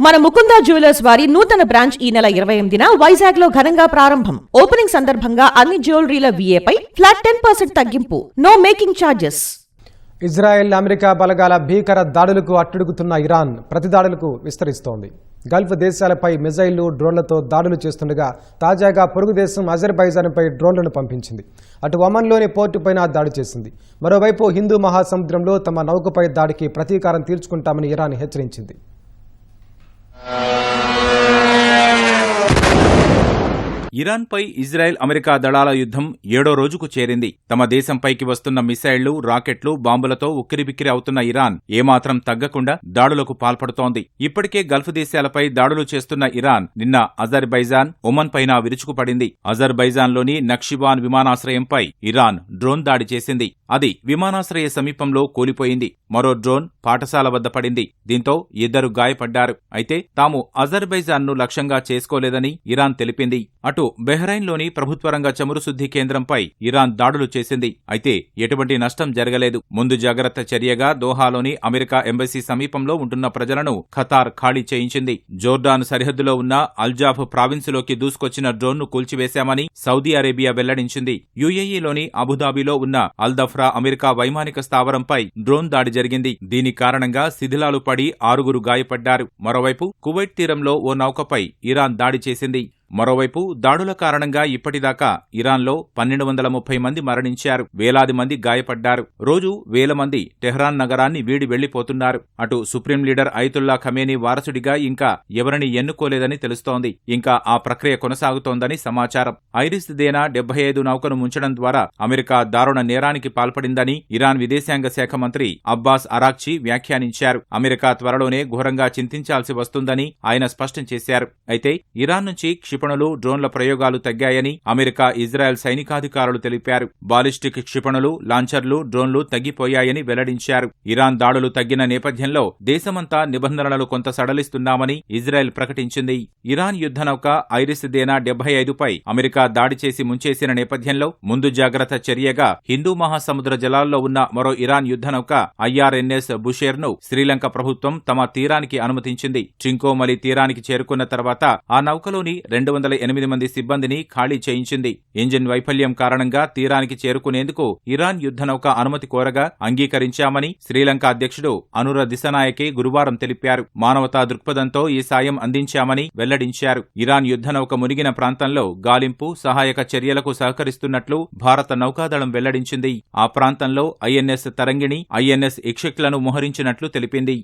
మన ముకుందా జ్యువెలర్స్ వారి నూతన బ్రాంచ్ ఈ నెల 28న వైజాగ్ లో ఘనంగా ప్రారంభం. ఓపెనింగ్ సందర్భంగా అన్ని జ్యువెలరీల VAపై ఫ్లాట్ 10% తగ్గింపు. No making charges. Israel America బలగాల భీకర దాడులకు అట్టుడుగుతున్న ఇరాన్ ప్రతిదాడులకు విస్తరిస్తోంది. గల్ఫ్ దేశాలపై మిజైళ్లు, డ్రోన్లతో దాడులు చేస్తుండగా తాజాగా పొరుగు దేశం అజర్బైజాన్పై డ్రోన్లను పంపించింది. అటు ఒమన్లోని పోర్టుపైన దాడి చేసింది. మరోవైపు హిందూ మహాసముద్రంలో తమ నౌకపై దాడికి ప్రతీకారం తీర్చుకుంటామని ఇరాన్ హెచ్చరించింది. ఇరాన్పై ఇజ్రాయెల్ అమెరికా దళాల యుద్ధం 7వ రోజుకు చేరింది. తమ దేశంపైకి వస్తున్న మిసైళ్లు, రాకెట్లు, బాంబులతో ఉక్కిరిబిక్కిరి అవుతున్న ఇరాన్ ఏమాత్రం తగ్గకుండా దాడులకు పాల్పడుతోంది. ఇప్పటికే గల్ఫ్ దేశాలపై దాడులు చేస్తున్న ఇరాన్ నిన్న అజర్బైజాన్, ఒమన్ పైన విరుచుకుపడింది. అజర్బైజాన్లోని నక్షిబాన్ విమానాశ్రయంపై ఇరాన్ డ్రోన్ దాడి చేసింది. అది విమానాశ్రయ సమీపంలో కూలిపోయింది. మరో డ్రోన్ పాఠశాల వద్ద పడింది. దీంతో 2 గాయపడ్డారు. అయితే తాము అజర్బైజాన్ను లక్ష్యంగా చేసుకోలేదని ఇరాన్ తెలిపింది. అటు బెహ్రైన్లోని ప్రభుత్వరంగ చమురు శుద్ధి కేంద్రంపై ఇరాన్ దాడులు చేసింది. అయితే ఎటువంటి నష్టం జరగలేదు. ముందు జాగ్రత్త చర్యగా దోహాలోని అమెరికా ఎంబసీ సమీపంలో ఉంటున్న ప్రజలను ఖతార్ ఖాళీ చేయించింది. జోర్డాన్ సరిహద్దులో ఉన్న అల్జాఫ్ ప్రావిన్సులోకి దూసుకొచ్చిన డ్రోన్ను కూల్చివేశామని సౌదీ అరేబియా వెల్లడించింది. యుఏఈలోని అబుదాబిలో ఉన్న అల్దఫ్రా అమెరికా వైమానిక స్థావరంపై డ్రోన్ దాడి జరిగింది. దీని కారణంగా శిథిలాలు పడి 6 గాయపడ్డారు. మరోవైపు కువైట్ తీరంలో ఓ నౌకపై ఇరాన్ దాడి చేసింది. మరోవైపు దాడుల కారణంగా ఇప్పటిదాకా ఇరాన్లో 1230 మంది మరణించారు. వేలాది మంది గాయపడ్డారు. రోజు వేల మంది టెహ్రాన్ నగరాన్ని వీడి వెళ్లిపోతున్నారు. అటు సుప్రీం లీడర్ అయతుల్లా ఖమేనీ వారసుడిగా ఇంకా ఎవరిని ఎన్నుకోలేదని తెలుస్తోంది. ఇంకా ఆ ప్రక్రియ కొనసాగుతోందని సమాచారం. ఐరిస్ దేనా 75 నౌకను ముంచడం ద్వారా అమెరికా దారుణ నేరానికి పాల్పడిందని ఇరాన్ విదేశాంగ శాఖ మంత్రి అబ్బాస్ అరాక్చి వ్యాఖ్యానించారు. అమెరికా త్వరలోనే ఘోరంగా చింతించాల్సి వస్తుందని ఆయన స్పష్టం చేశారు. అయితే ఇరాన్ నుంచి క్షిపణులు, డ్రోన్ల ప్రయోగాలు తగ్గాయని అమెరికా, ఇజ్రాయెల్ సైనికాధికారులు తెలిపారు. బాలిస్టిక్ క్షిపణులు, లాంచర్లు, డ్రోన్లు తగ్గిపోయాయని వెల్లడించారు. ఇరాన్ దాడులు తగ్గిన నేపథ్యంలో దేశమంతా నిబంధనలు కొంత సడలిస్తున్నామని ఇజ్రాయెల్ ప్రకటించింది. ఇరాన్ యుద్ధనౌక ఐరిస్ దేనా 75పై అమెరికా దాడి చేసి ముంచేసిన నేపథ్యంలో ముందు జాగ్రత్త చర్యగా హిందూ మహాసముద్ర జలాల్లో ఉన్న మరో ఇరాన్ యుద్ధనౌక IRNS బుషేర్ను శ్రీలంక ప్రభుత్వం తమ తీరానికి అనుమతించింది. ట్రింకోమలి తీరానికి చేరుకున్న తర్వాత ఆ నౌకలోని 208 మంది సిబ్బందిని ఖాళీ చేయించింది. ఇంజిన్ వైఫల్యం కారణంగా తీరానికి చేరుకునేందుకు ఇరాన్ యుద్ధనౌక అనుమతి కోరగా అంగీకరించామని శ్రీలంక అధ్యక్షుడు అనుర దిశనాయకే గురువారం తెలిపారు. మానవతా దృక్పథంతో ఈ సాయం అందించామని వెల్లడించారు. ఇరాన్ యుద్ధనౌక మునిగిన ప్రాంతంలో గాలింపు, సహాయక చర్యలకు సహకరిస్తున్నట్లు భారత నౌకాదళం వెల్లడించింది. ఆ ప్రాంతంలో INS తరంగిణి, INS ఇక్షక్లను మోహరించినట్లు తెలిపింది.